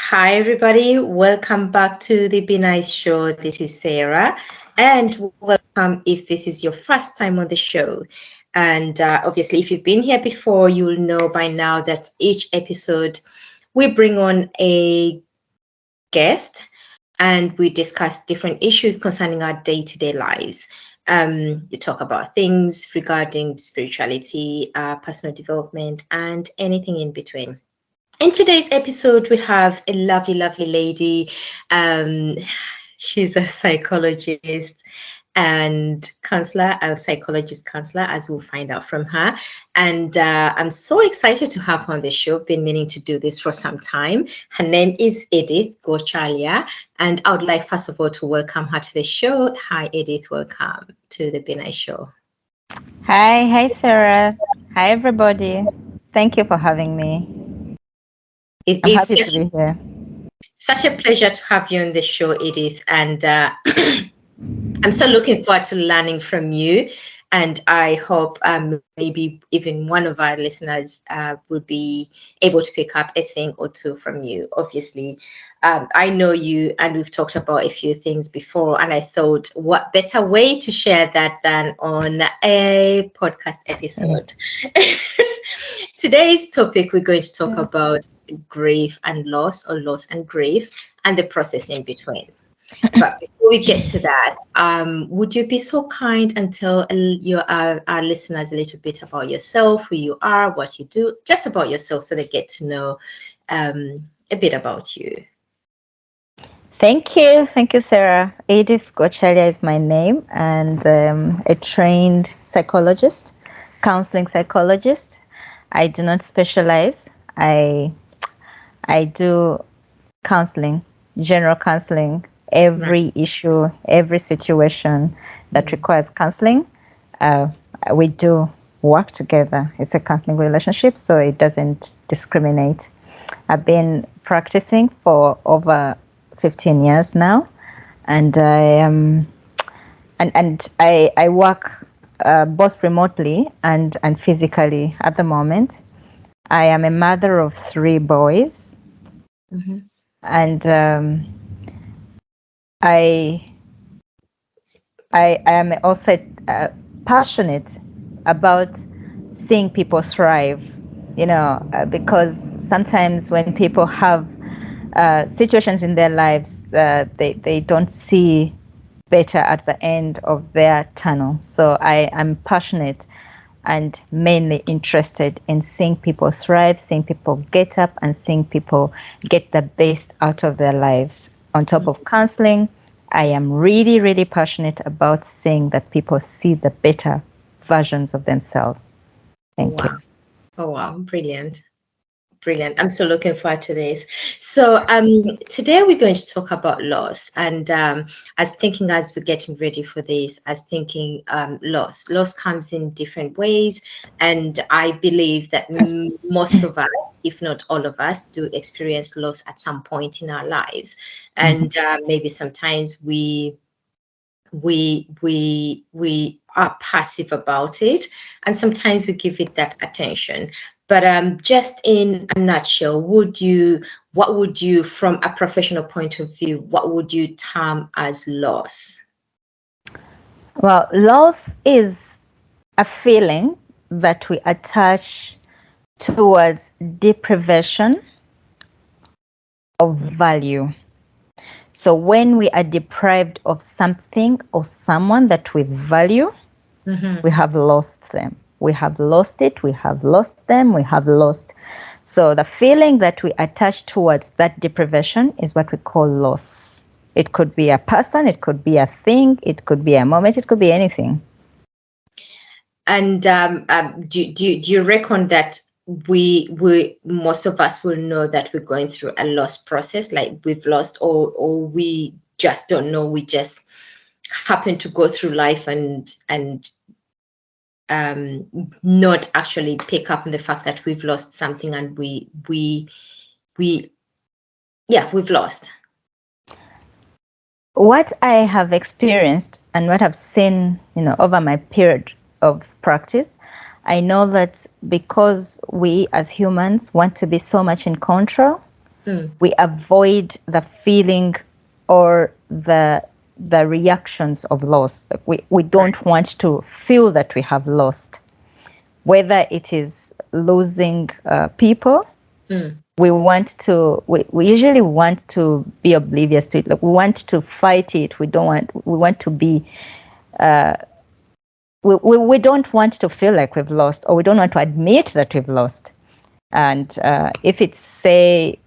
Hi, everybody. Welcome back to the Benice Show. This is Sarah, and welcome if this is your first time on the show. And obviously, if you've been here before, you'll know by now that each episode we bring on a guest and we discuss different issues concerning our day-to-day lives. We talk about things regarding spirituality, personal development, and anything in between. In today's episode, we have a lovely, lovely lady. She's a psychologist and counselor, a psychologist counselor, as we'll find out from her. And I'm so excited to have her on the show. Been meaning to do this for some time. Her name is Edith Gwokyalya, and I would like, first of all, to welcome her to the show. Hi, Edith. Welcome to the Benice Show. Hi, Sarah. Hi, everybody. Thank you for having me. I'm happy to be here. Such a pleasure to have you on the show, Edith. And I'm so looking forward to learning from you. And I hope maybe even one of our listeners will be able to pick up a thing or two from you. Obviously, I know you and we've talked about a few things before. And I thought, what better way to share that than on a podcast episode? Today's topic, we're going to talk about grief and loss, or loss and grief, and the process in between. But before we get to that, would you be so kind and tell our listeners a little bit about yourself, who you are, what you do, just about yourself, so they get to know a bit about you. Thank you, Sarah. Edith Gwokyalya is my name, and a trained psychologist, counseling psychologist. I do not specialize. I do counseling, general counseling, every issue, every situation that requires counseling. We do work together. It's a counseling relationship, so it doesn't discriminate. I've been practicing for over 15 years now, and I work both remotely and physically at the moment. I am a mother of 3 boys, and I am also passionate about seeing people thrive, because sometimes when people have situations in their lives, they don't see better at the end of their tunnel. So I am passionate and mainly interested in seeing people thrive, seeing people get up, and seeing people get the best out of their lives. On top of counseling, I am really, really passionate about seeing that people see the better versions of themselves. Thank you. Oh, wow. Brilliant. Brilliant. I'm so looking forward to this. So today we're going to talk about loss. And as we're getting ready for this, loss. Loss comes in different ways. And I believe that most of us, if not all of us, do experience loss at some point in our lives. And maybe sometimes we are passive about it, and sometimes we give it that attention. But just in a nutshell, what would you, from a professional point of view, what would you term as loss? Well, loss is a feeling that we attach towards deprivation of value. So when we are deprived of something or someone that we value, we have lost them. We have lost it, we have lost them, we have lost. So the feeling that we attach towards that deprivation is what we call loss. It could be a person, it could be a thing, it could be a moment, it could be anything. And do you reckon that we most of us will know that we're going through a loss process, like we've lost, or we just don't know, we just happen to go through life and not actually pick up on the fact that we've lost something, and we've lost? What I have experienced and what I've seen, over my period of practice, I know that because we as humans want to be so much in control, We avoid the feeling or the reactions of loss. We don't want to feel that we have lost, whether it is losing people. We usually want to be oblivious to it. Like, we want to fight it. We want to be we don't want to feel like we've lost, or we don't want to admit that we've lost. And if it's, say,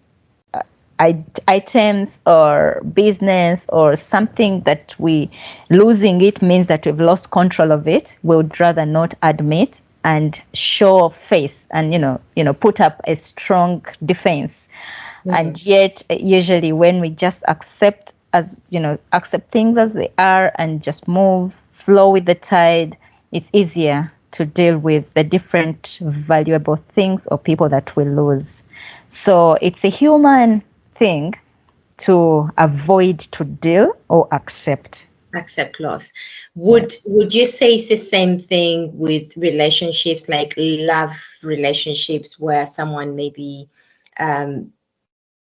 items or business or something that we losing it means that we've lost control of it, we would rather not admit and show face and put up a strong defense. And yet usually when we just accept things as they are and just flow with the tide, it's easier to deal with the different valuable things or people that we lose. So it's a human thing to avoid to deal or accept loss. Would you say it's the same thing with relationships, like love relationships, where someone maybe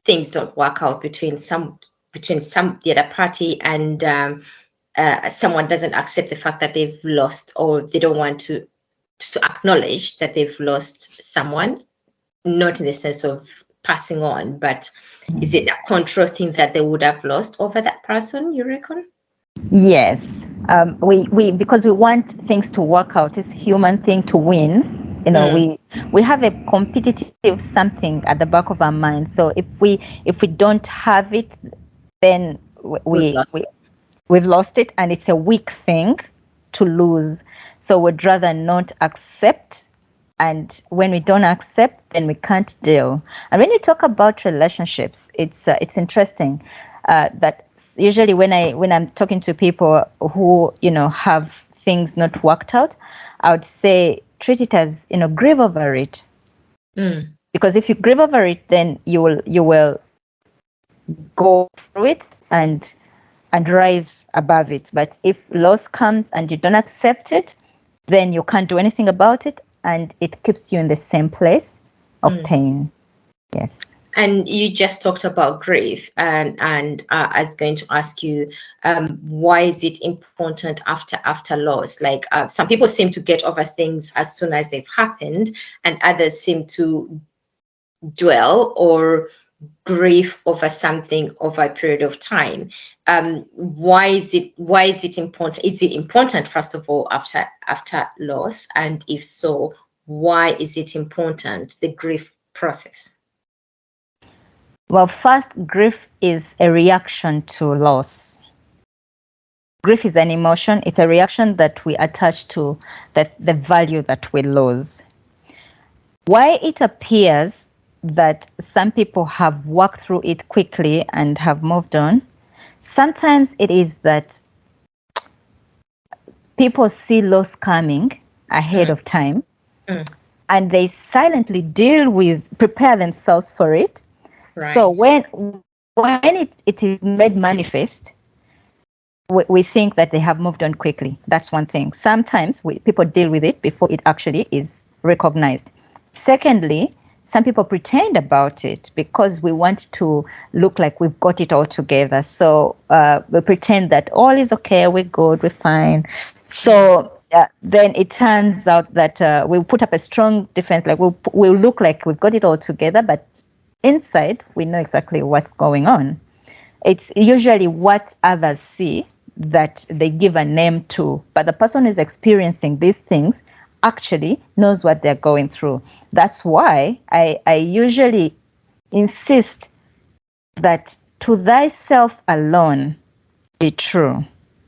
things don't work out between the other party, and someone doesn't accept the fact that they've lost, or they don't want to acknowledge that they've lost someone, not in the sense of passing on, but is it a control thing that they would have lost over that person, you reckon? Yes. We because we want things to work out. It's a human thing to win. We have a competitive something at the back of our mind. So if we don't have it, then we've lost it, and it's a weak thing to lose. So we'd rather not accept. And when we don't accept, then we can't deal. And when you talk about relationships, it's interesting that usually when I'm talking to people who have things not worked out, I would say treat it as grieve over it. Because if you grieve over it, then you will go through it and rise above it. But if loss comes and you don't accept it, then you can't do anything about it, and it keeps you in the same place of pain. Yes. And you just talked about grief, and I was going to ask you, why is it important after loss? Like some people seem to get over things as soon as they've happened, and others seem to dwell or grieve over something over a period of time. Why is it important? Is it important, first of all, after loss? And if so, why is it important, the grief process? Well, first, grief is a reaction to loss. Grief is an emotion. It's a reaction that we attach to the value that we lose. Why it appears that some people have worked through it quickly and have moved on, sometimes it is that people see loss coming ahead of time, and they silently prepare themselves for it. Right. So when it is made manifest, we think that they have moved on quickly. That's one thing. Sometimes people deal with it before it actually is recognized. Secondly, some people pretend about it because we want to look like we've got it all together. So we pretend that all is okay, we're good, we're fine. So then it turns out that we'll put up a strong defense, like we'll look like we've got it all together, but inside we know exactly what's going on. It's usually what others see that they give a name to, but the person who's experiencing these things actually knows what they're going through. That's why I usually insist that to thyself alone be true.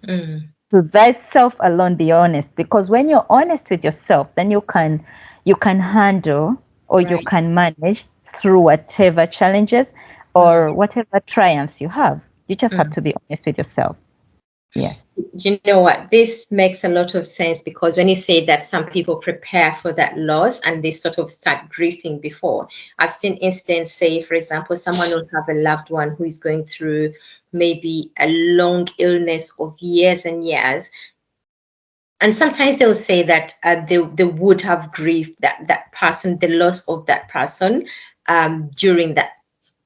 To thyself alone be honest, because when you're honest with yourself, then you can handle, or you can manage through whatever challenges or whatever triumphs you have. You just have to be honest with yourself. Yes. You know what? This makes a lot of sense, because when you say that some people prepare for that loss and they sort of start grieving before, I've seen incidents, say, for example, someone will have a loved one who is going through maybe a long illness of years and years. And sometimes they'll say that they would have grieved that person, the loss of that person, during that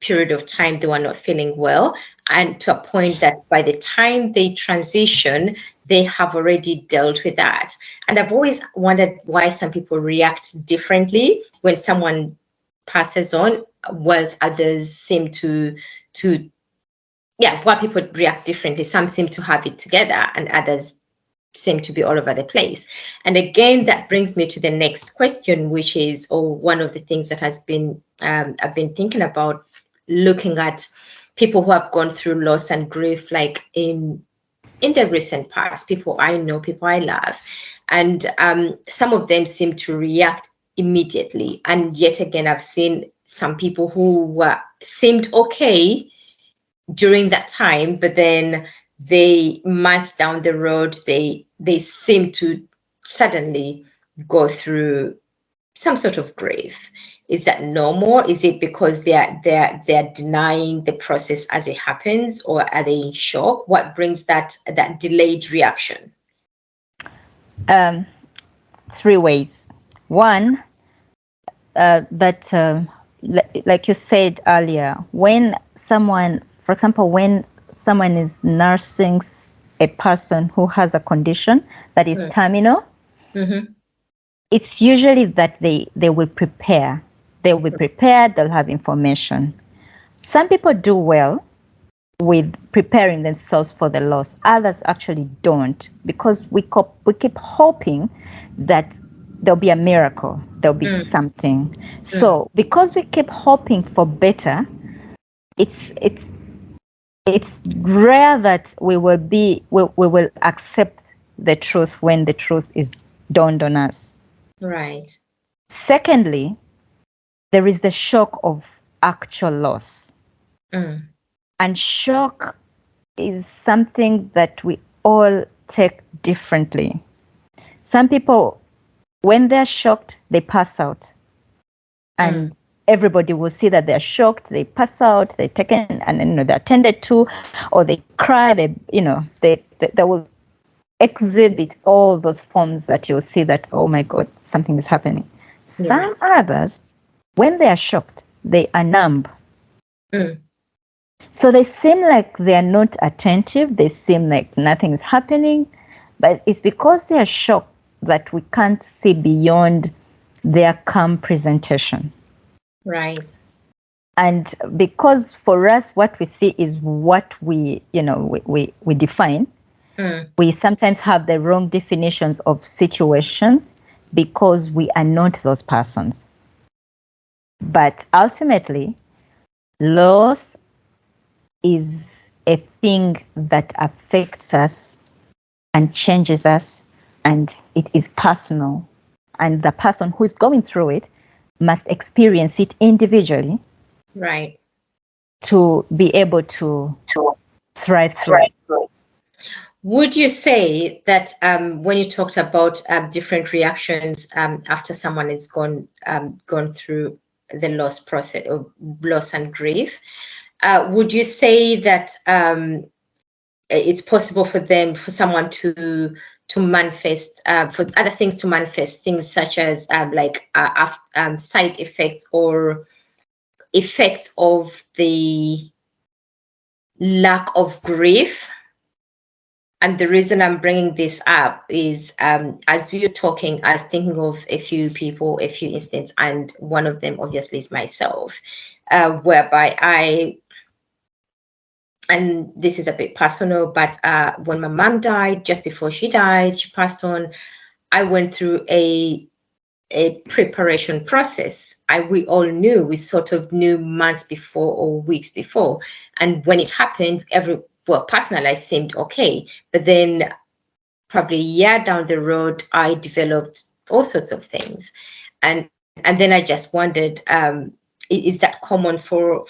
period of time they were not feeling well, and to a point that by the time they transition, they have already dealt with that. And I've always wondered why some people react differently when someone passes on, whilst others seem to why people react differently. Some seem to have it together and others seem to be all over the place. And again, that brings me to the next question, which is, one of the things that has been I've been thinking about, looking at people who have gone through loss and grief, like in the recent past, people I know, people I love, and some of them seem to react immediately. And yet again, I've seen some people who seemed okay during that time, but then months down the road, they seem to suddenly go through some sort of grief. Is that normal? Is it because they're denying the process as it happens, or are they in shock? What brings that delayed reaction? 3 ways. One, like you said earlier, when someone, for example, when someone is nursing a person who has a condition that is terminal, it's usually that they will prepare. They will be prepared, they'll have information. Some people do well with preparing themselves for the loss. Others actually don't, because we keep hoping that there'll be a miracle, there'll be something. So because we keep hoping for better, it's rare that we will accept the truth when the truth is dawned on us. Right. Secondly, there is the shock of actual loss. And shock is something that we all take differently. Some people, when they're shocked, they pass out. And everybody will see that they're shocked, they pass out, they're taken, and they're attended to, or they cry, they will exhibit all those forms that you'll see that, oh my God, something is happening. Yeah. Some others, when they are shocked, they are numb. So they seem like they are not attentive, they seem like nothing is happening, but it's because they are shocked that we can't see beyond their calm presentation. Right. And because for us, what we see is what we define. We sometimes have the wrong definitions of situations because we are not those persons. But ultimately, loss is a thing that affects us and changes us, and it is personal. And the person who is going through it must experience it individually, right, to be able to thrive through it. Would you say that when you talked about different reactions after someone is gone through the loss process of loss and grief, would you say that it's possible for someone to manifest, for other things to manifest, things such as side effects or effects of the lack of grief? And the reason I'm bringing this up is, as we were talking, I was thinking of a few people, a few instances, and one of them obviously is myself, whereby and this is a bit personal, but when my mom died, just before she died, she passed on, I went through a preparation process. We all knew, we sort of knew months before or weeks before. And when it happened, personally, I seemed okay. But then probably a year down the road, I developed all sorts of things. And then I just wondered, is that common for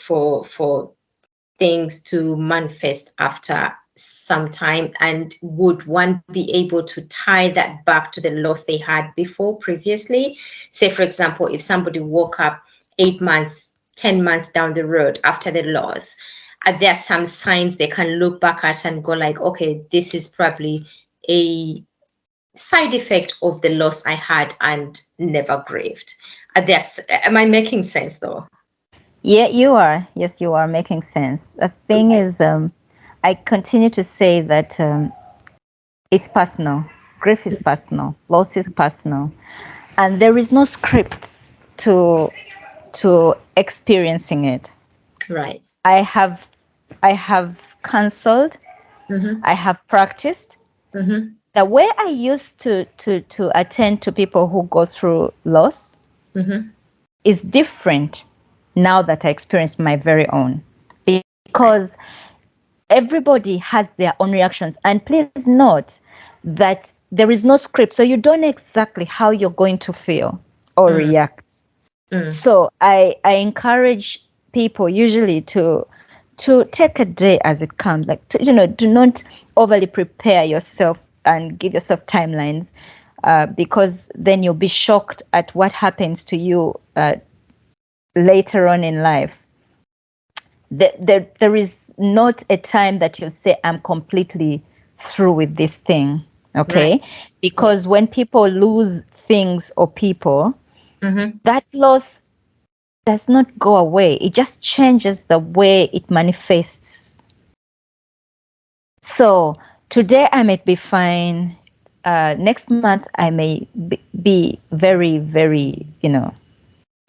things to manifest after some time? And would one be able to tie that back to the loss they had before previously? Say, for example, if somebody woke up 8 months, 10 months down the road after the loss, are there some signs they can look back at and go like, okay, this is probably a side effect of the loss I had and never grieved? Am I making sense though? Yeah, you are. Yes, you are making sense. The thing is, I continue to say that it's personal. Grief is personal. Loss is personal, and there is no script to experiencing it. Right. I have I have counseled. Mm-hmm. I have practiced. Mm-hmm. The way I used to attend to people who go through loss Mm-hmm. is different now that I experienced my very own, Right. because everybody has their own reactions. And please note that there is no script, so you don't know exactly how you're going to feel or Mm. react. Mm. So I encourage people usually to take a day as it comes, like do not overly prepare yourself and give yourself timelines, because then you'll be shocked at what happens to you later on in life. There is not a time that you'll say, I'm completely through with this thing. Right. Okay. Yeah. Because when people lose things or people, Mm-hmm. that loss does not go away. It just changes the way it manifests. So today I might be fine. Next month I may be very, very,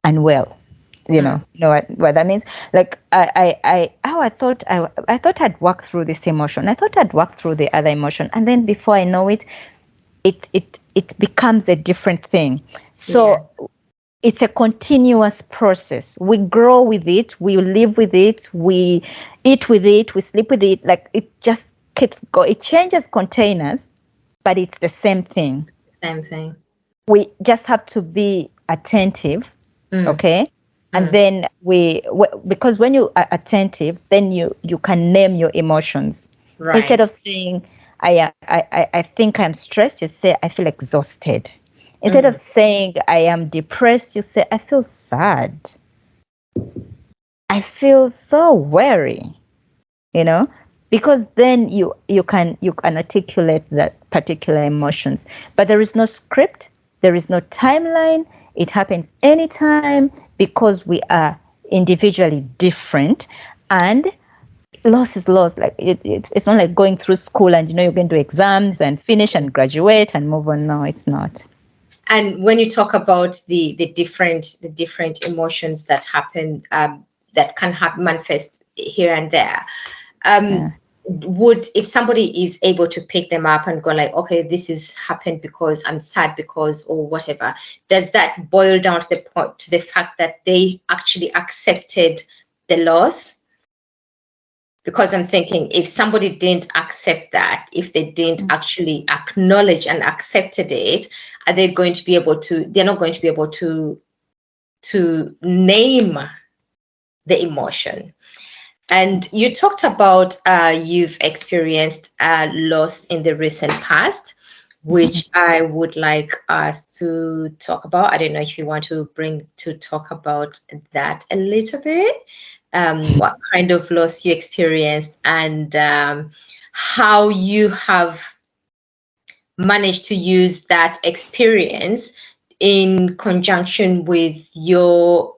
unwell. Mm. You know what that means. Like I thought I'd worked through this emotion. I thought I'd worked through the other emotion, and then before I know it, it becomes a different thing. Yeah. So it's a continuous process. We grow with it, we live with it, we eat with it, we sleep with it. Like it just keeps go. It changes containers, but it's the same thing. Same thing. We just have to be attentive, Mm. okay? And Mm. then because when you are attentive, then you can name your emotions. Instead Right. of saying I think I'm stressed, you say I feel exhausted. Instead of Mm. saying I am depressed, you say I feel sad. I feel so weary, you know, because then you can articulate that particular emotions. But there is no script, there is no timeline. It happens anytime because we are individually different, and loss is loss. Like it's not like going through school and you're going to exams and finish and graduate and move on. No, it's not. And when you talk about the different emotions that happen, that can manifest here and there, um, Yeah. would, if somebody is able to pick them up and go like, okay, this is happened because I'm sad because, or whatever, does that boil down to the point, to the fact that they actually accepted the loss? Because I'm thinking, if somebody didn't accept that, if they didn't actually acknowledge and accepted it, are they going to be able to, they're not going to be able to name the emotion. And you talked about you've experienced loss in the recent past, which I would like us to talk about. I don't know if you want to talk about that a little bit. What kind of loss you experienced, and how you have managed to use that experience in conjunction with your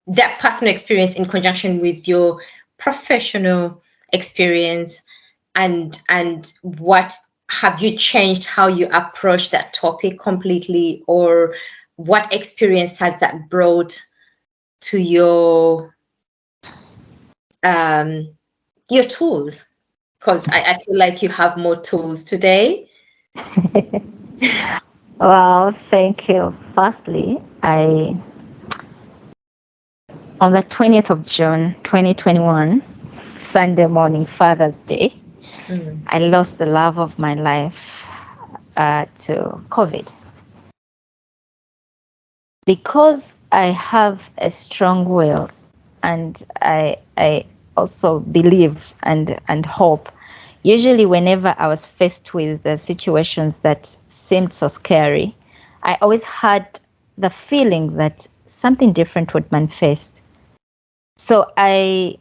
that personal experience in conjunction with your professional experience, and what have you changed how you approach that topic completely, or what experience has that brought to um your tools, because I feel like you have more tools today. Well, thank you. Firstly, I on the 20th of June, 2021, Sunday morning, Father's Day, Mm. I lost the love of my life to COVID. Because I have a strong will, and I also believe and hope. Usually, whenever I was faced with the situations that seemed so scary, I always had the feeling that something different would manifest. So I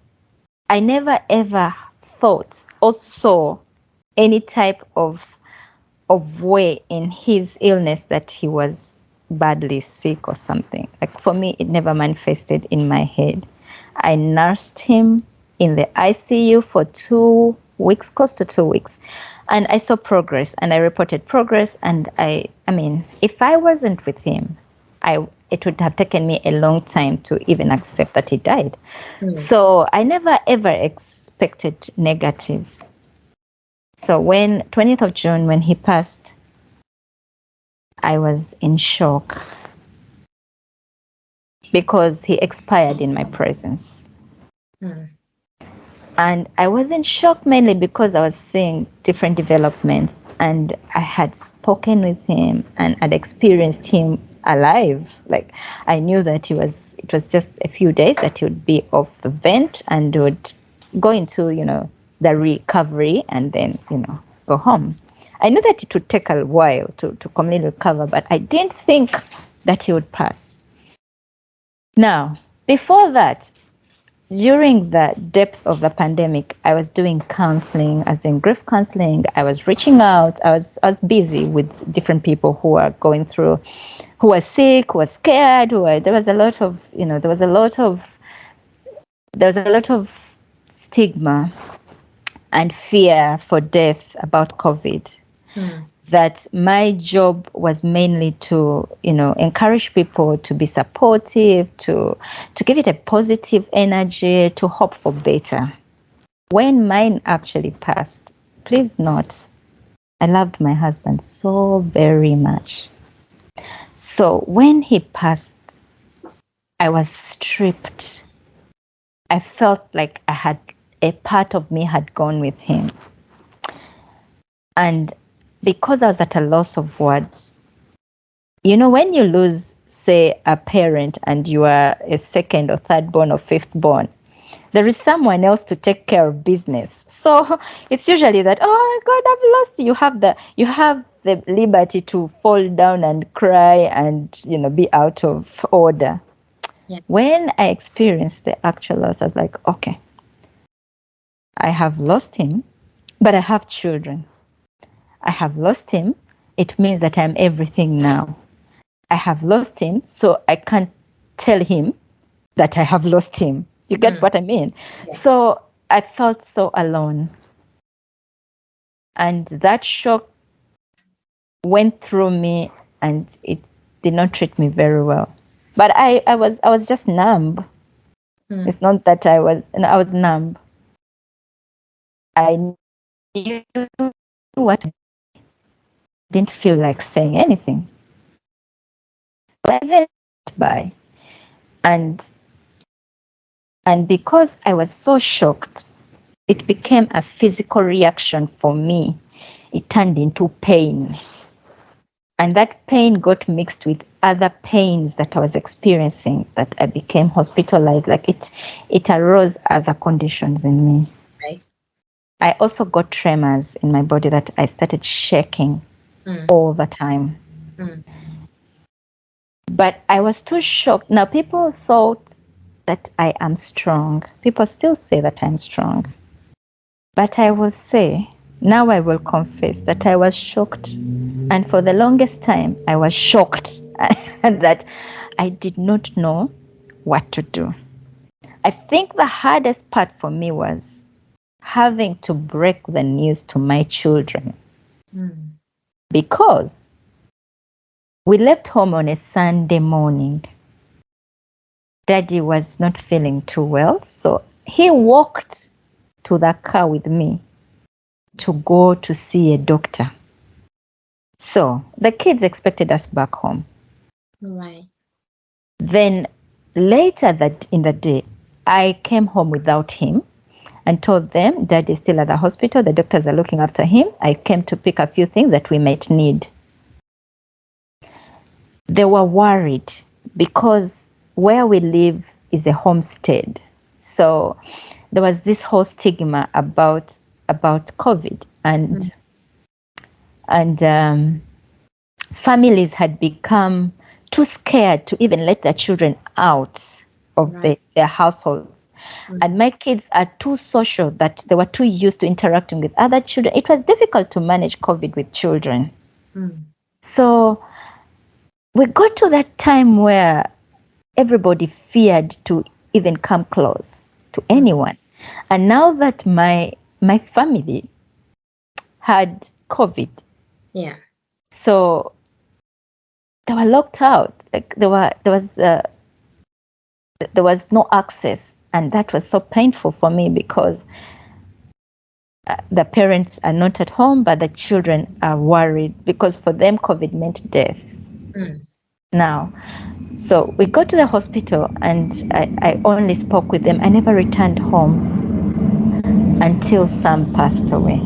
never ever thought or saw any type of way in his illness that he was badly sick or something. Like for me, it never manifested in my head. I nursed him in the ICU for 2 weeks, close to 2 weeks. And I saw progress and I reported progress. And I mean, if I wasn't with him, it would have taken me a long time to even accept that he died. So I never ever expected negative. So when 20th of June, when he passed, I was in shock because he expired in my presence. And I was in shock mainly because I was seeing different developments, and I had spoken with him and had experienced him alive. Like I knew that it was just a few days that he would be off the vent and would go into, the recovery and then, go home. I knew that it would take a while to completely recover, but I didn't think that he would pass. Now, before that, during the depth of the pandemic, I was doing counseling, as in grief counseling. I was reaching out. I was busy with different people who are going through, who are sick, who are scared, there was a lot of stigma and fear for death about COVID. That my job was mainly to, encourage people to be supportive, to give it a positive energy, to hope for better. When mine actually passed, please note, I loved my husband so very much. So when he passed, I was stripped. I felt like a part of me had gone with him. And because I was at a loss of words, when you lose, say, a parent and you are a second or third born or fifth born, there is someone else to take care of business. So it's usually that, oh God, I've lost you. You have the liberty to fall down and cry and, be out of order. Yeah. When I experienced the actual loss, I was like, okay, I have lost him, but I have children. I have lost him. It means that I'm everything now. I have lost him, so I can't tell him that I have lost him. You get what I mean? Yeah. So I felt so alone. And that shock went through me and it did not treat me very well. But I was just numb. It's not that I was numb. I knew what I didn't feel like saying anything. So I went by. And because I was so shocked, it became a physical reaction for me. It turned into pain. And that pain got mixed with other pains that I was experiencing, that I became hospitalized. Like it arose other conditions in me. Right. I also got tremors in my body that I started shaking all the time. But I was too shocked. Now, people thought that I am strong. People still say that I'm strong. But I will say, now I will confess that I was shocked. And for the longest time, I was shocked that I did not know what to do. I think the hardest part for me was having to break the news to my children. Because we left home on a Sunday morning. Daddy was not feeling too well, so he walked to the car with me to go to see a doctor. So the kids expected us back home. Right. Then later that in the day, I came home without him and told them Dad is still at the hospital. The doctors are looking after him. I came to pick a few things that we might need. They were worried because where we live is a homestead. So there was this whole stigma about COVID, and families had become too scared to even let their children out of their households. And my kids are too social, that they were too used to interacting with other children. It was difficult to manage COVID with children. So we got to that time where everybody feared to even come close to anyone. And now that my family had COVID, Yeah. so they were locked out. Like there was no access, and that was so painful for me because the parents are not at home, but the children are worried because for them COVID meant death. Now, so we got to the hospital, and I only spoke with them. I never returned home until Sam passed away.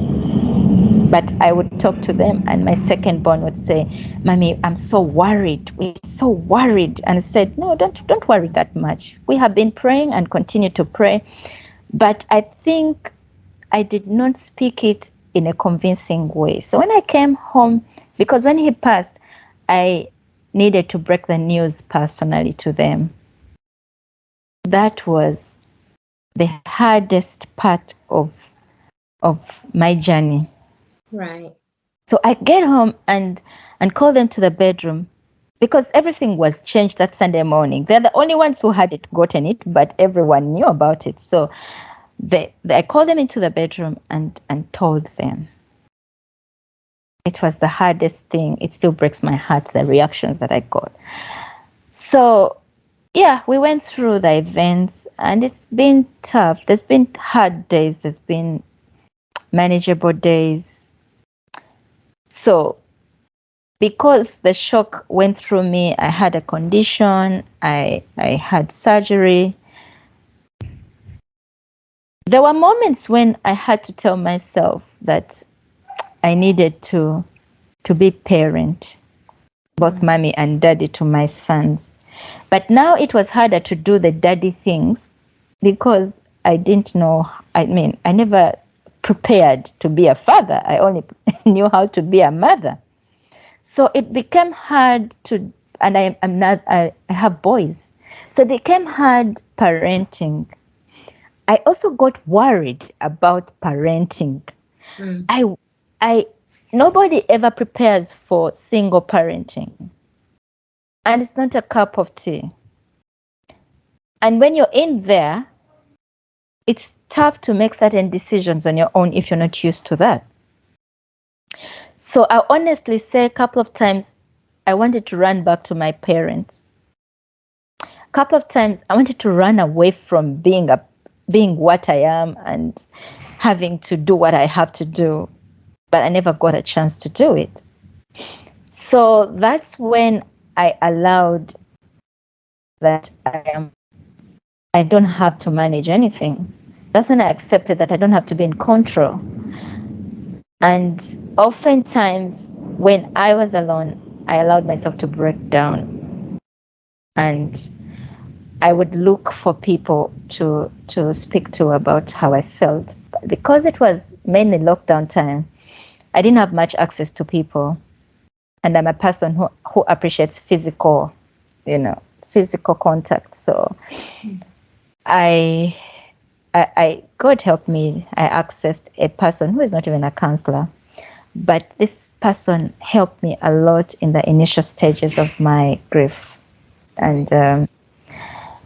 But I would talk to them, and my second born would say, "Mommy, I'm so worried. We're so worried." And I said, "No, don't worry that much. We have been praying and continue to pray." But I think I did not speak it in a convincing way. So when I came home, because when he passed, I needed to break the news personally to them. That was the hardest part of my journey. Right. So I get home and call them to the bedroom because everything was changed that Sunday morning. They're the only ones who hadn't gotten it, but everyone knew about it. So I called them into the bedroom and told them. It was the hardest thing. It still breaks my heart, the reactions that I got. So yeah, we went through the events and it's been tough. There's been hard days. There's been manageable days. So because the shock went through me, I had a condition, I had surgery. There were moments when I had to tell myself that I needed to be parent, both mommy and daddy to my sons. But now it was harder to do the daddy things because I didn't know. I mean, I never prepared to be a father. I only knew how to be a mother. So it became hard to, and I have boys. So it became hard parenting. I also got worried about parenting. Nobody ever prepares for single parenting. And it's not a cup of tea. And when you're in there, it's tough to make certain decisions on your own if you're not used to that. So I honestly say a couple of times I wanted to run back to my parents. A couple of times I wanted to run away from being what I am and having to do what I have to do, but I never got a chance to do it. So that's when I allowed that I don't have to manage anything. That's when I accepted that I don't have to be in control. And oftentimes when I was alone, I allowed myself to break down. And I would look for people to speak to about how I felt. But because it was mainly lockdown time, I didn't have much access to people. And I'm a person who appreciates physical contact. So I God help me, I accessed a person who is not even a counselor. But this person helped me a lot in the initial stages of my grief. And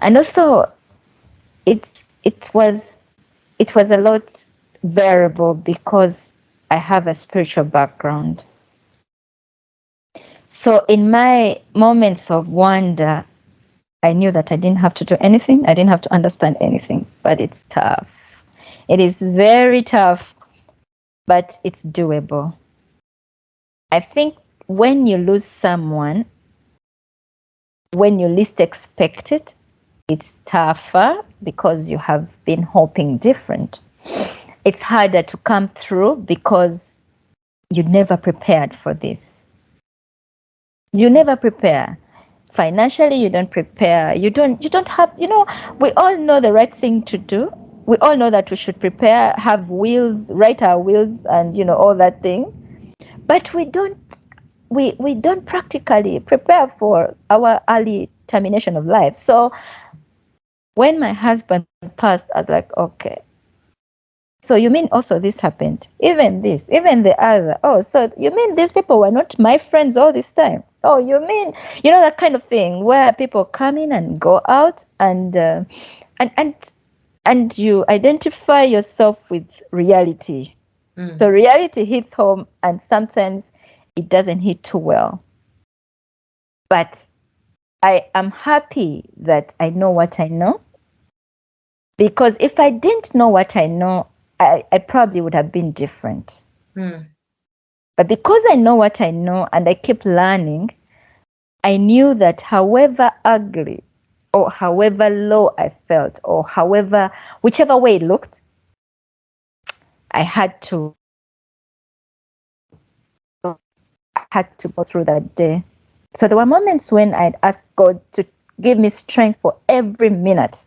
also it was a lot bearable because I have a spiritual background. So in my moments of wonder, I knew that I didn't have to do anything. I didn't have to understand anything, but it's tough. It is very tough, but it's doable. I think when you lose someone, when you least expect it, it's tougher because you have been hoping different. It's harder to come through because you never prepared for this. You never prepare. Financially, you don't prepare. You don't have, we all know the right thing to do. We all know that we should prepare, have wills, write our wills and, all that thing. But we don't practically prepare for our early termination of life. So when my husband passed, I was like, okay, So you mean also this happened? Even this, even the other. Oh, so you mean these people were not my friends all this time? Oh, you mean, that kind of thing where people come in and go out, and you identify yourself with reality. So reality hits home, and sometimes it doesn't hit too well. But I am happy that I know what I know, because if I didn't know what I know, I probably would have been different. But because I know what I know and I keep learning, I knew that however ugly or however low I felt, or whichever way it looked, I had to go through that day. So there were moments when I'd ask God to give me strength for every minute.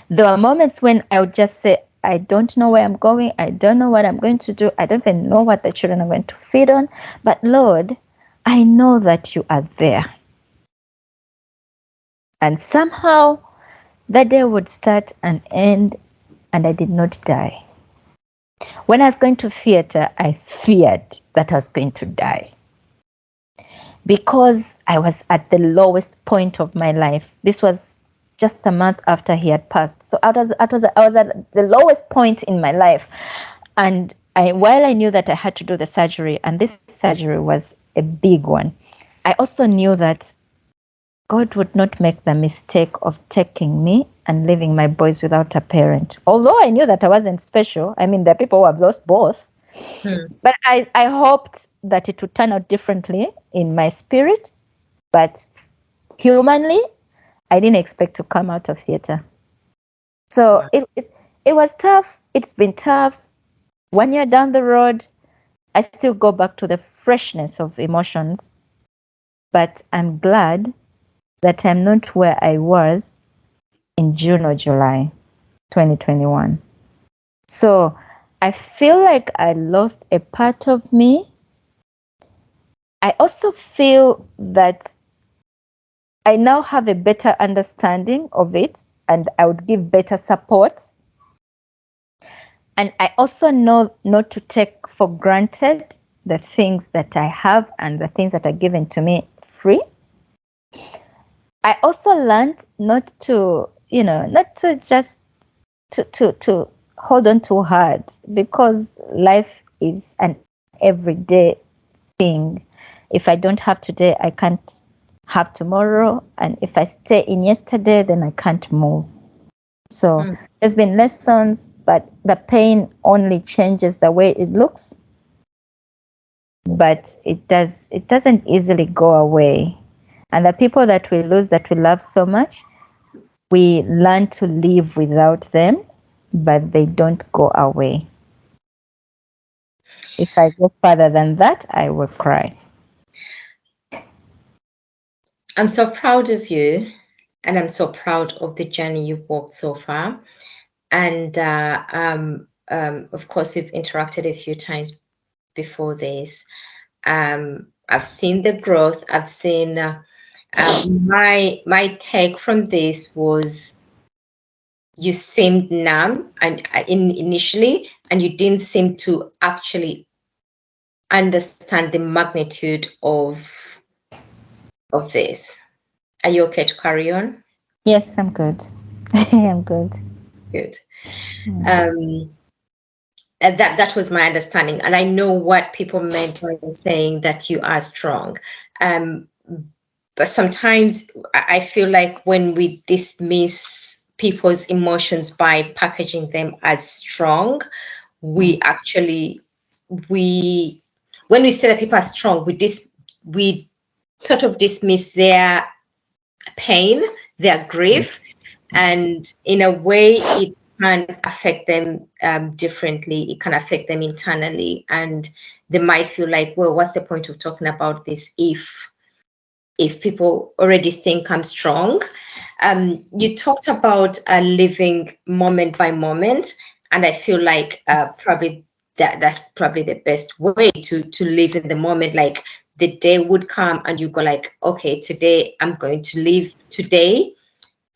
There were moments when I would just say, I don't know where I'm going. I don't know what I'm going to do. I don't even know what the children are going to feed on. But Lord, I know that you are there. And somehow that day would start and end, and I did not die. When I was going to theater, I feared that I was going to die, because I was at the lowest point of my life. This was just a month after he had passed. So I was at the lowest point in my life. And while I knew that I had to do the surgery, and this surgery was a big one, I also knew that God would not make the mistake of taking me and leaving my boys without a parent. Although I knew that I wasn't special. I mean, there are people who have lost both. But I hoped that it would turn out differently in my spirit. But humanly, I didn't expect to come out of theater. So it was tough. It's been tough. 1 year down the road, I still go back to the freshness of emotions. But I'm glad that I'm not where I was in June or July 2021. So I feel like I lost a part of me. I also feel that I now have a better understanding of it, and I would give better support. And I also know not to take for granted the things that I have and the things that are given to me free. I also learned not to just to hold on too hard, because life is an everyday thing. If I don't have today, I can't have tomorrow. And if I stay in yesterday, then I can't move. So there's been lessons, but the pain only changes the way it looks. But it doesn't easily go away. And the people that we lose, that we love so much, we learn to live without them, but they don't go away. If I go further than that, I will cry. I'm so proud of you, and I'm so proud of the journey you've walked so far. And of course, we've interacted a few times before this. I've seen the growth. I've seen my take from this was, you seemed numb and initially, and you didn't seem to actually understand the magnitude of this. Are you okay to carry on? Yes, I'm good. I'm good. Good. And that was my understanding, and I know what people meant when saying that you are strong. But sometimes I feel like when we dismiss people's emotions by packaging them as strong, we actually when we say that people are strong, we sort of dismiss their pain, their grief, and in a way it can affect them differently. It can affect them internally, and they might feel like, well, what's the point of talking about this if people already think I'm strong? You talked about living moment by moment, and I feel like probably that's probably the best way to live in the moment. Like, the day would come and you go like, okay, today I'm going to live today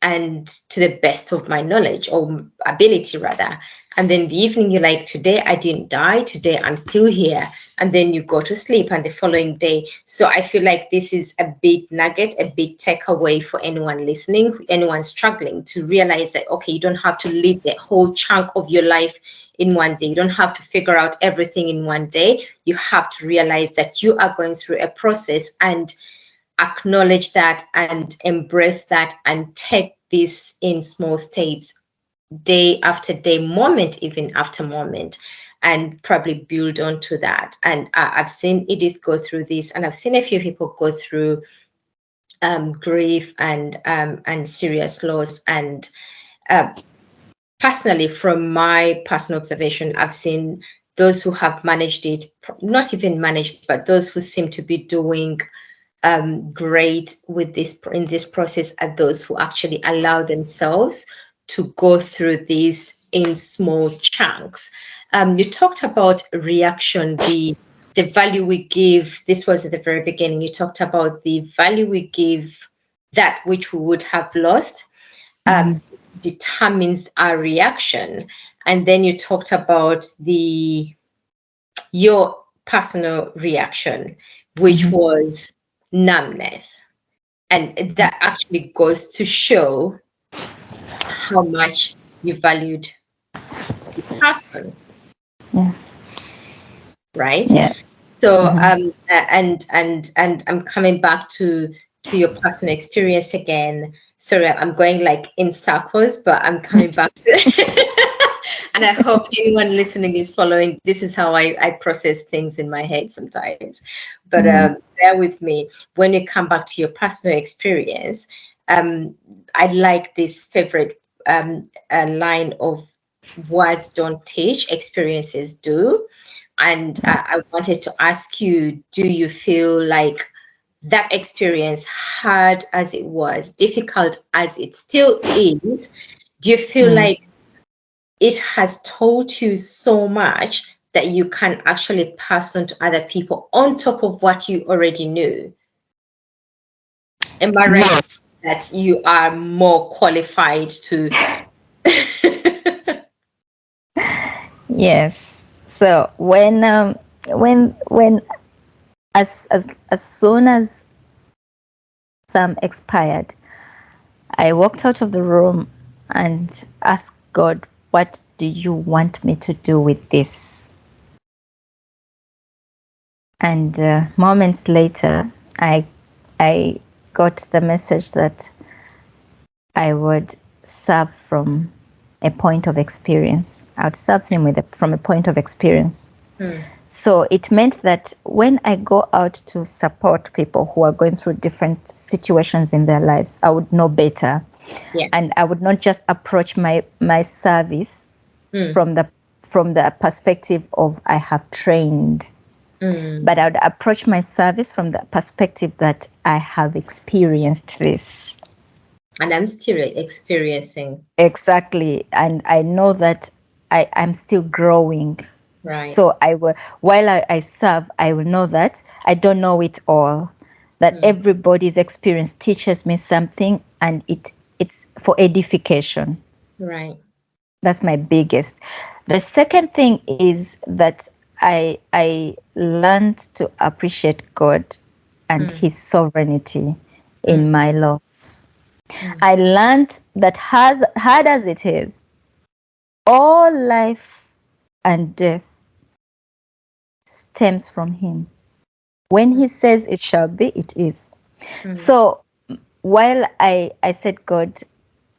and to the best of my knowledge or ability rather. And then the evening you're like, today I didn't die, today I'm still here. And then you go to sleep and the following day. So I feel like this is a big nugget, a big takeaway for anyone listening, anyone struggling, to realize that, okay, you don't have to live the whole chunk of your life in one day. You don't have to figure out everything in one day. You have to realize that you are going through a process, and acknowledge that and embrace that and take this in small steps, day after day, moment even after moment, and probably build onto that. And I've seen Edith go through this, and I've seen a few people go through grief and serious loss. And personally, from my personal observation, I've seen those who have managed it, not even managed, but those who seem to be doing great with this in this process are those who actually allow themselves to go through this in small chunks. You talked about reaction, the value we give. This was at the very beginning. You talked about the value we give that which we would have lost determines our reaction. And then you talked about your personal reaction, which was numbness. And that actually goes to show how much you valued the person. Yeah. Right? Yeah. So and I'm coming back to your personal experience again. Sorry, I'm going like in circles, but I'm coming back to and I hope anyone listening is following. This is how I process things in my head sometimes. But bear with me. When you come back to your personal experience, I like this favorite line of words don't teach, experiences do. And I wanted to ask you, do you feel like that experience, hard as it was, difficult as it still is, do you feel like it has taught you so much that you can actually pass on to other people on top of what you already knew? Am I right? Yes. That you are more qualified to? Yes. So when as soon as Sam expired, I walked out of the room and asked God, what do you want me to do with this? And moments later, I got the message that I would serve from a point of experience. I would serve him from a point of experience. So it meant that when I go out to support people who are going through different situations in their lives, I would know better. Yeah. And I would not just approach my service from the perspective of I have trained, but I would approach my service from the perspective that I have experienced this. And I'm still experiencing. Exactly. And I know that I'm still growing. Right. So while I serve, I will know that I don't know it all, that everybody's experience teaches me something, and it's for edification. Right. That's my biggest. The second thing is that I learned to appreciate God and his sovereignty in my loss. I learned that hard as it is, all life and death stems from him. When he says it shall be, it is. So while I said, God,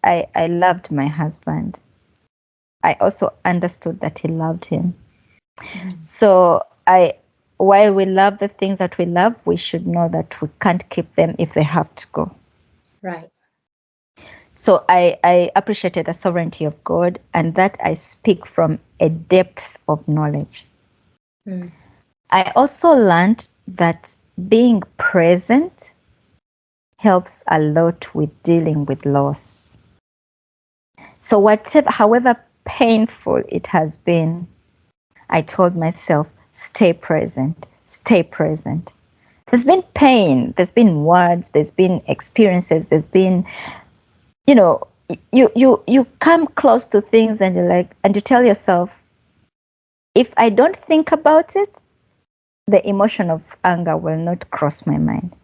I loved my husband, I also understood that he loved him. So while we love the things that we love, we should know that we can't keep them if they have to go. Right. So I appreciated the sovereignty of God, and that I speak from a depth of knowledge. I also learned that being present helps a lot with dealing with loss. So however painful it has been, I told myself, stay present, stay present. There's been pain, there's been words, there's been experiences, there's been, you know, you come close to things and you're like, and you tell yourself, if I don't think about it, the emotion of anger will not cross my mind.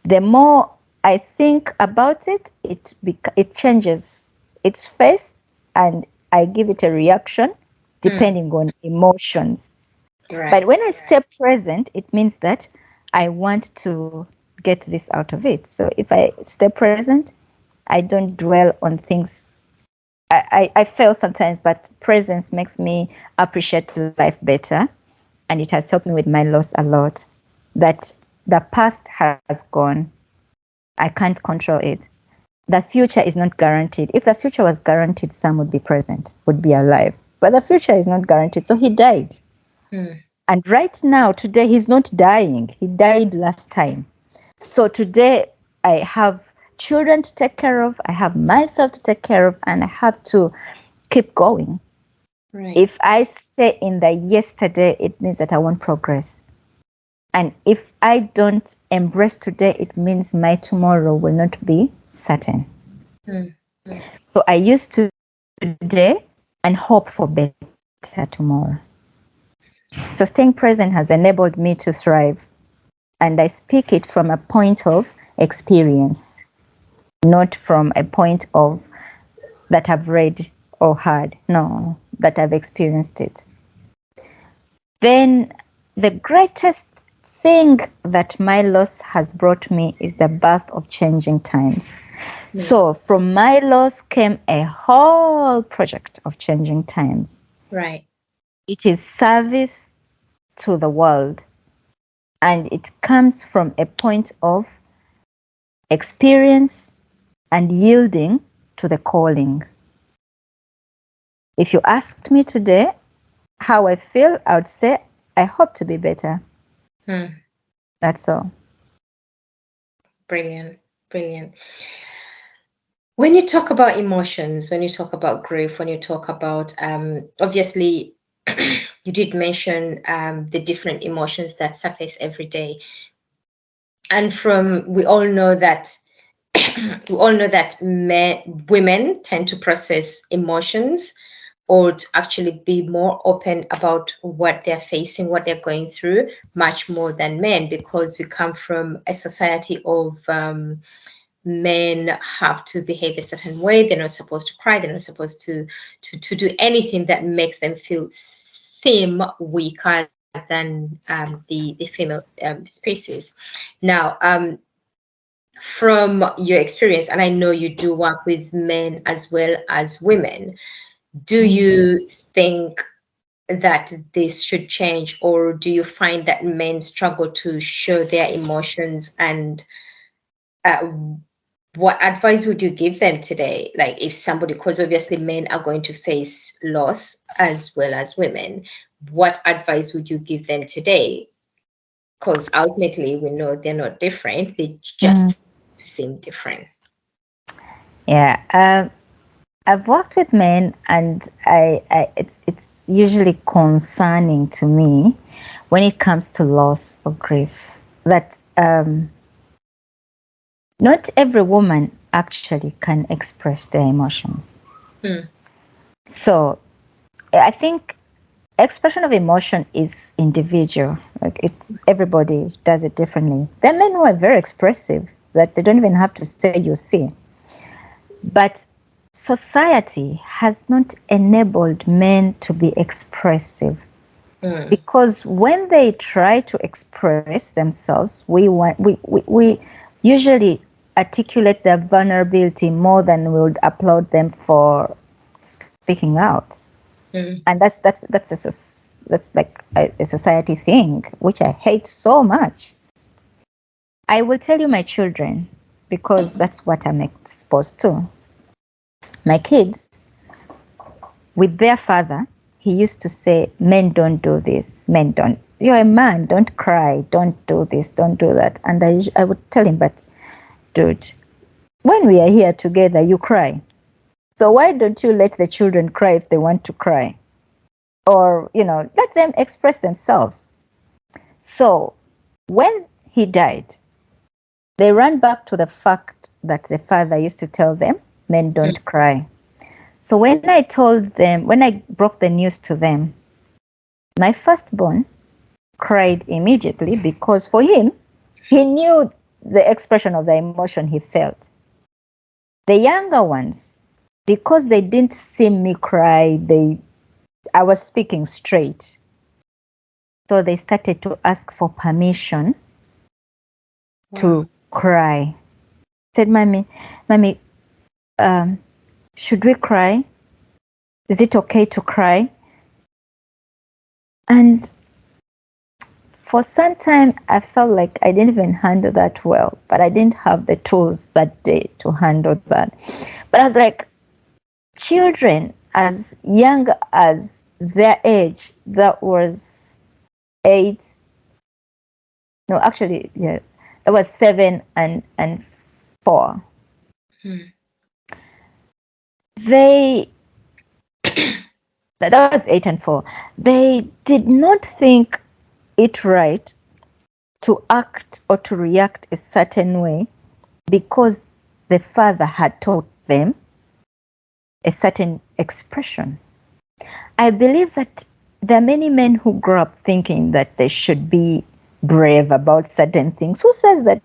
The more I think about it, it changes its face, and I give it a reaction depending on emotions. Right. But when I stay present, it means that I want to get this out of it. So if I stay present, I don't dwell on things. I fail sometimes, but presence makes me appreciate life better. And it has helped me with my loss a lot. That the past has gone. I can't control it. The future is not guaranteed. If the future was guaranteed, Sam would be present, would be alive. But the future is not guaranteed. So he died. And right now, today, he's not dying. He died last time. So today, I have children to take care of. I have myself to take care of. And I have to keep going. Right. If I stay in the yesterday, it means that I won't progress. And if I don't embrace today, it means my tomorrow will not be certain. So I used to today and hope for better tomorrow. So staying present has enabled me to thrive. And I speak it from a point of experience, not from a point of that I've read or heard. No, that I've experienced it. Then the greatest thing that my loss has brought me is the birth of changing times. So from my loss came a whole project of changing times. Right. It is service to the world, and it comes from a point of experience and yielding to the calling. If you asked me today how I feel, I would say I hope to be better. That's all. Brilliant. Brilliant. When you talk about emotions, when you talk about grief, when you talk about, obviously, you did mention the different emotions that surface every day. And we all know that women tend to process emotions, or to actually be more open about what they're facing, what they're going through, much more than men, because we come from a society of men have to behave a certain way. They're not supposed to cry. They're not supposed to do anything that makes them seem weaker than the female species. Now, from your experience, and I know you do work with men as well as women, do you think that this should change, or do you find that men struggle to show their emotions? And what advice would you give them today? Like, if somebody, because obviously men are going to face loss as well as women, what advice would you give them today? Because ultimately we know they're not different, they just seem different. Yeah. I've worked with men, and it's usually concerning to me when it comes to loss or grief that not every woman actually can express their emotions. So I think expression of emotion is individual. Like everybody does it differently. There are men who are very expressive that they don't even have to say you see. But society has not enabled men to be expressive, because when they try to express themselves, we usually articulate their vulnerability more than we would applaud them for speaking out. And that's like a society thing, which I hate so much. I will tell you my children, because that's what I'm exposed to. My kids, with their father, he used to say, men don't do this, men don't. You're a man, don't cry, don't do this, don't do that. And I would tell him, but dude, when we are here together, you cry. So why don't you let the children cry if they want to cry? Or, let them express themselves. So when he died, they ran back to the fact that the father used to tell them, men don't cry. So when I broke the news to them, my firstborn cried immediately because for him, he knew the expression of the emotion he felt. The younger ones, because they didn't see me cry, I was speaking straight. So they started to ask for permission to cry. Said, Mommy, should we cry? Is it okay to cry? And for some time, I felt like I didn't even handle that well, but I didn't have the tools that day to handle that. But I was like, children as young as their age, that was 8, no, actually, yeah, it was 7 and 4. They, that was 8 and 4. They did not think it right to act or to react a certain way because the father had taught them a certain expression. I believe that there are many men who grow up thinking that they should be brave about certain things. Who says that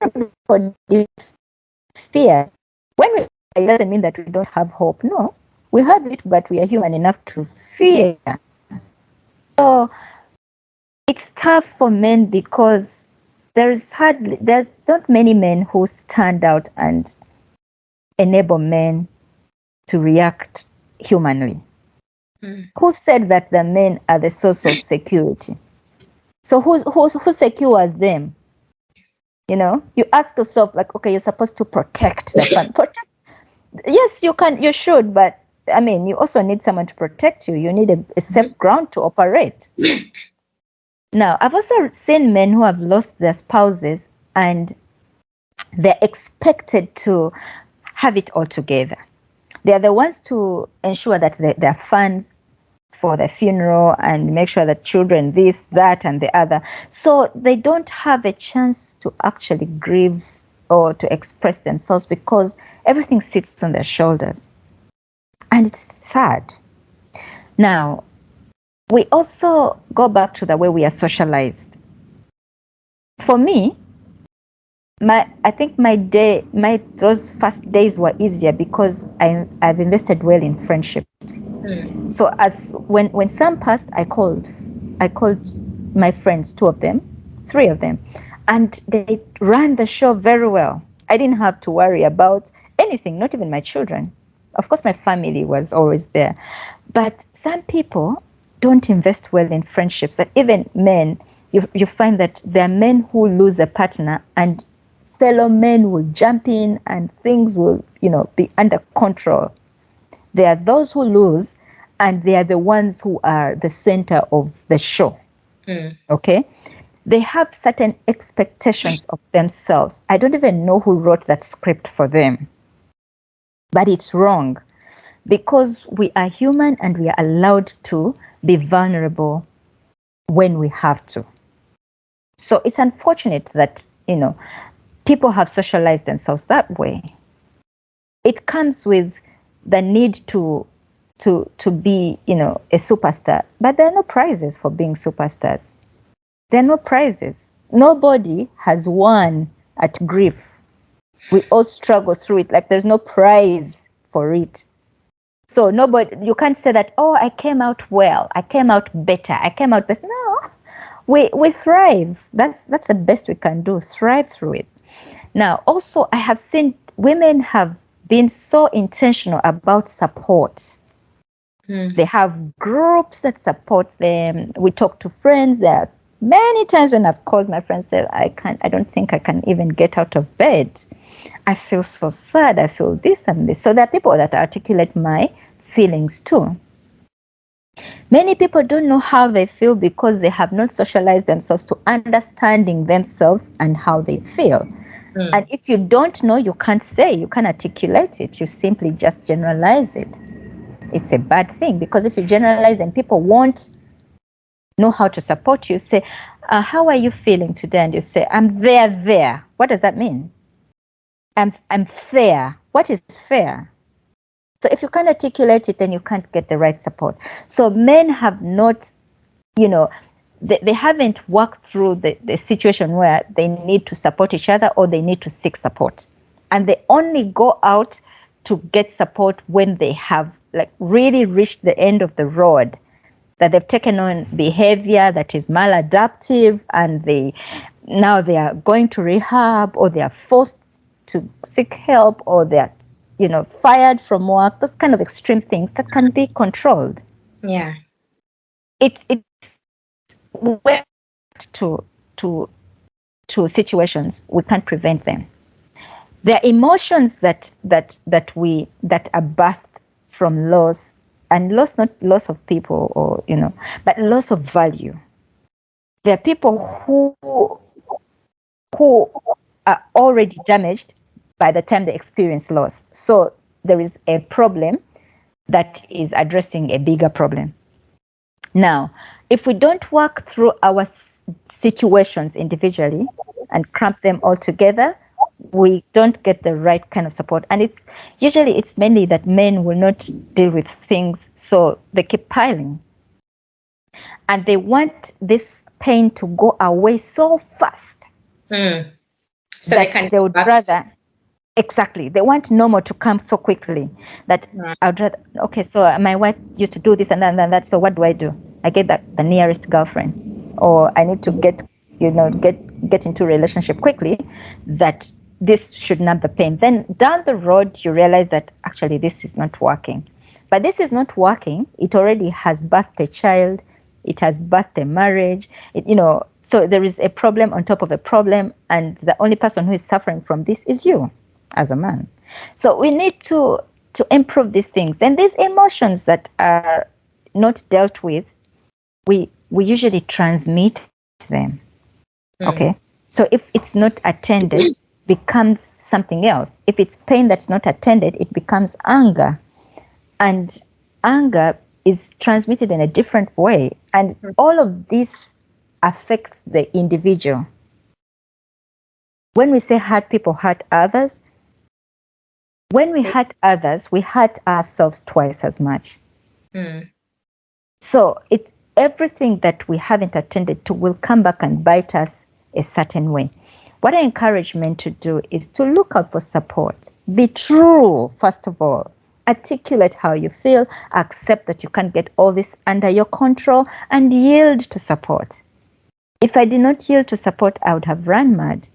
everybody fears? When we it doesn't mean that we don't have hope. No, we have it, but we are human enough to fear. So it's tough for men because there's not many men who stand out and enable men to react humanly. Who said that the men are the source of security? So who secures them? You know, you ask yourself, like, okay, you're supposed to protect the family. Yes, you should, but I mean, you also need someone to protect you. You need a safe ground to operate. Now, I've also seen men who have lost their spouses and they're expected to have it all together. They're the ones to ensure that there are funds for the funeral and make sure that children this, that, and the other. So they don't have a chance to actually grieve or to express themselves because everything sits on their shoulders. And it's sad. Now, we also go back to the way we are socialized. For me, I think those first days were easier because I've invested well in friendships. So when Sam passed, I called my friends, 2 of them, 3 of them, and they ran the show very well. I didn't have to worry about anything, not even my children. Of course, my family was always there, but some people don't invest well in friendships. That even men, you find that there are men who lose a partner and fellow men will jump in and things will, be under control. There are those who lose and they are the ones who are the center of the show. Okay? They have certain expectations of themselves. I don't even know who wrote that script for them. But it's wrong because we are human and we are allowed to be vulnerable when we have to. So it's unfortunate that, people have socialized themselves that way. It comes with the need to be, a superstar. But there are no prizes for being superstars. There are no prizes. Nobody has won at grief. We all struggle through it. Like there's no prize for it. So you can't say that, oh, I came out well. I came out better. I came out best. No, we thrive. That's the best we can do. Thrive through it. Now, also, I have seen women have been so intentional about support. They have groups that support them. We talk to friends. There are many times when I've called my friends, said, I don't think I can even get out of bed. I feel so sad. I feel this and this. So there are people that articulate my feelings too. Many people don't know how they feel because they have not socialized themselves to understanding themselves and how they feel. And if you don't know, you can't say, you can't articulate it. You simply just generalize it. It's a bad thing because if you generalize and people won't know how to support you, say, how are you feeling today? And you say, I'm there. What does that mean? I'm there. what is fair. So if you can't articulate it, then you can't get the right support. So men have not, they haven't worked through the situation where they need to support each other or they need to seek support. And they only go out to get support when they have like really reached the end of the road, that they've taken on behavior that is maladaptive, and they are going to rehab, or they are forced to seek help, or they're fired from work. Those kind of extreme things that can be controlled. Yeah. It's to situations we can't prevent them. There are emotions that are birthed from loss, and loss, not loss of people or but loss of value. There are people who are already damaged by the time they experience loss. So there is a problem that is addressing a bigger problem. Now, if we don't work through our situations individually and cramp them all together, we don't get the right kind of support. And it's mainly that men will not deal with things, so they keep piling. And they want this pain to go away so fast. So they would rather, exactly, they want normal to come so quickly that I'd rather, okay, so my wife used to do this and that, so what do? I get the nearest girlfriend, or I need to get into a relationship quickly, that this should numb the pain. Then down the road, you realize that actually this is not working. But this is not working. It already has birthed a child. It has birthed a marriage. So there is a problem on top of a problem, and the only person who is suffering from this is you as a man. So we need to improve these things. Then these emotions that are not dealt with, we usually transmit them. Okay? So if it's not attended, becomes something else. If it's pain that's not attended, it becomes anger. And anger is transmitted in a different way. And all of this affects the individual. When we say hurt people hurt others, when we hurt others, we hurt ourselves twice as much. So it's everything that we haven't attended to will come back and bite us a certain way. What I encourage men to do is to look out for support. Be true, first of all. Articulate how you feel, accept that you can't get all this under your control, and yield to support. If I did not yield to support, I would have run mad.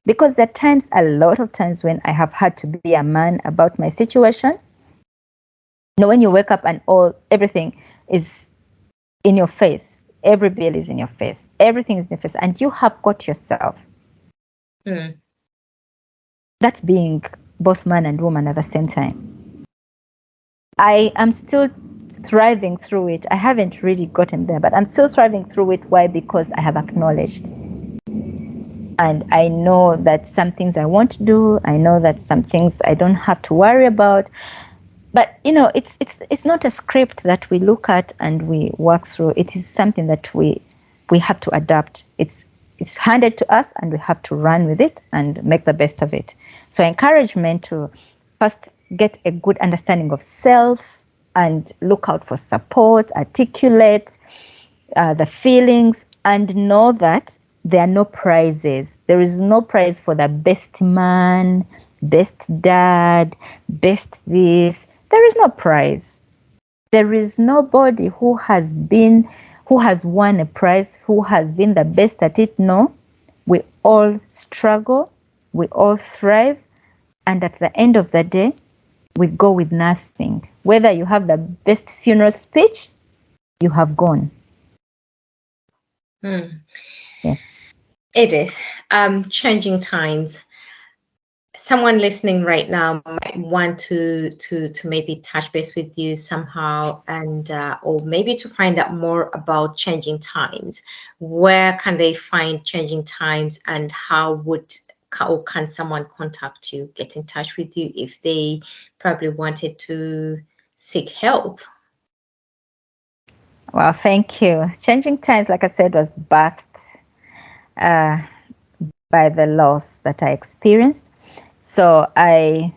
Because there are a lot of times when I have had to be a man about my situation. When you wake up and everything is in your face, every bill is in your face, everything is in your face, and you have got yourself. That's being both man and woman at the same time. I am still thriving through it. I haven't really gotten there, but I'm still thriving through it. Why? Because I have acknowledged. And I know that some things I want to do. I know that some things I don't have to worry about. But it's not a script that we look at and we work through. It is something that we have to adapt. It's handed to us, and we have to run with it and make the best of it. So I encourage men to first get a good understanding of self and look out for support, articulate the feelings, and know that there are no prizes. There is no prize for the best man, best dad, best this. There is no prize. There is nobody who has won a prize, who has been the best at it. No, we all struggle, we all thrive, and at the end of the day, we go with nothing. Whether you have the best funeral speech, you have gone. Yes. Edith, changing times. Someone listening right now might want to maybe touch base with you somehow, and or maybe to find out more about changing times. Where can they find changing times, and how can someone contact you, get in touch with you if they probably wanted to seek help? Well, thank you. Changing times, like I said, was birthed by the loss that I experienced. So I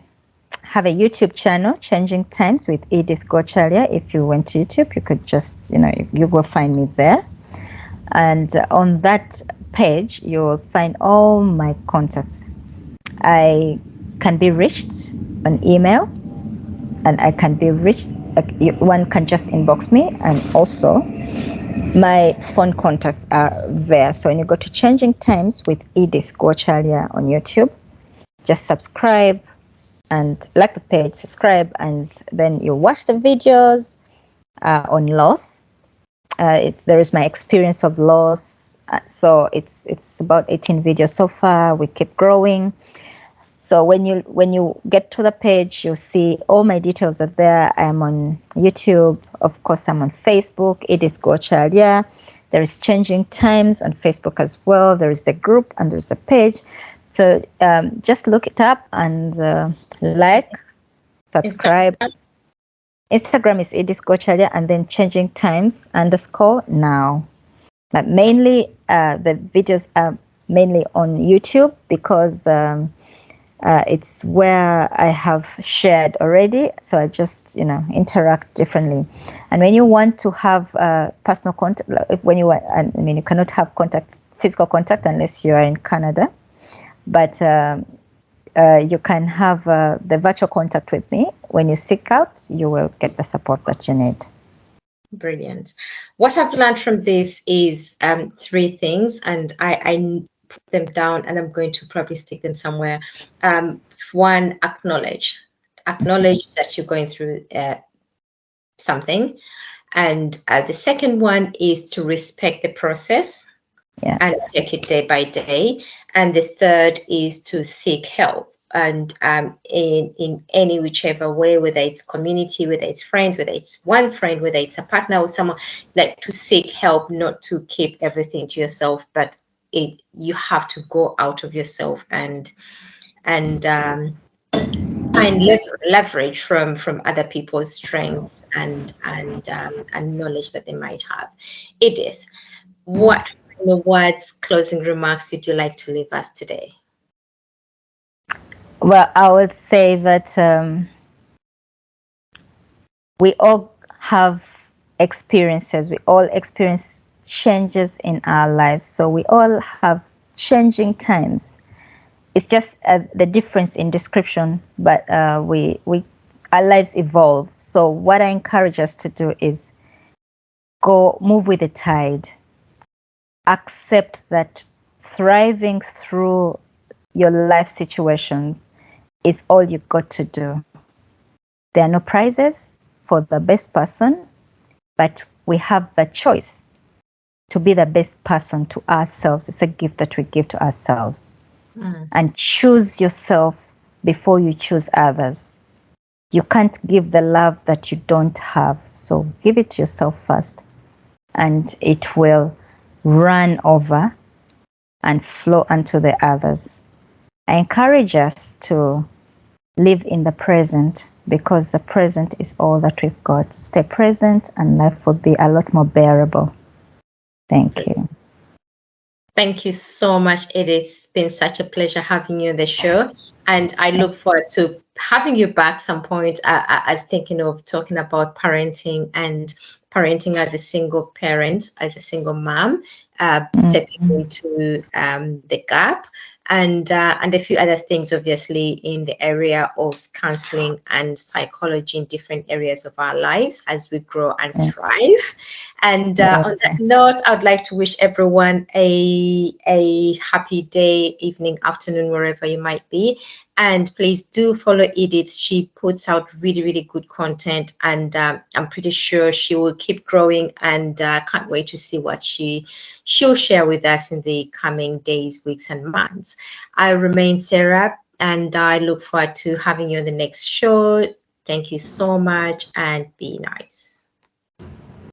have a YouTube channel, Changing Times with Edith Gwokyalya. If you went to YouTube, you could just, you will find me there. And on that page, you'll find all my contacts. I can be reached on email, and I can be reached. One can just inbox me, and also my phone contacts are there. So when you go to Changing Times with Edith Gwokyalya on YouTube, just subscribe and like the page, subscribe, and then you watch the videos on loss. There is my experience of loss. So it's about 18 videos so far. We keep growing. So when you get to the page, you'll see all my details are there. I'm on YouTube. Of course, I'm on Facebook, Edith Gwokyalya. There is Changing Times on Facebook as well. There is the group and there's a page. So just look it up and like, subscribe. Instagram is Edith Gwokyalya, and then Changing Times _now. But mainly the videos are mainly on YouTube because it's where I have shared already. So I just, interact differently. And when you want to have personal contact, you cannot have physical contact unless you are in Canada. But you can have the virtual contact with me. When you seek out, you will get the support that you need. Brilliant. What I've learned from this is 3 things, and I put them down, and I'm going to probably stick them somewhere. 1, acknowledge that you're going through something, and the second one is to respect the process. Yeah. And take it day by day. And the third is to seek help, and in any whichever way, whether it's community, whether it's friends, whether it's one friend, whether it's a partner or someone, like to seek help, not to keep everything to yourself, but you have to go out of yourself and find leverage from other people's strengths and knowledge that they might have. Edith, what words, closing remarks would you like to leave us today? Well, I would say that we all have experiences. We all experience changes in our lives. So we all have changing times. It's just the difference in description, but our lives evolve. So what I encourage us to do is move with the tide. Accept that thriving through your life situations is all you've got to do. There are no prizes for the best person, but we have the choice to be the best person to ourselves. It's a gift that we give to ourselves. And choose yourself before you choose others. You can't give the love that you don't have. So give it to yourself first, and it will run over and flow onto the others. I encourage us to live in the present, because the present is all that we've got. Stay present and life will be a lot more bearable. Thank you. Thank you so much, Edith. It's been such a pleasure having you on the show, and I look forward to having you back some point. I was thinking of talking about parenting as a single parent, as a single mom, stepping into the gap, and a few other things, obviously, in the area of counseling and psychology in different areas of our lives as we grow and thrive. And on that note, I would like to wish everyone a happy day, evening, afternoon, wherever you might be. And please do follow Edith. She puts out really, really good content, and I'm pretty sure she will keep growing, and can't wait to see what she'll share with us in the coming days, weeks, and months. I remain Sarah, and I look forward to having you on the next show. Thank you so much, and be nice.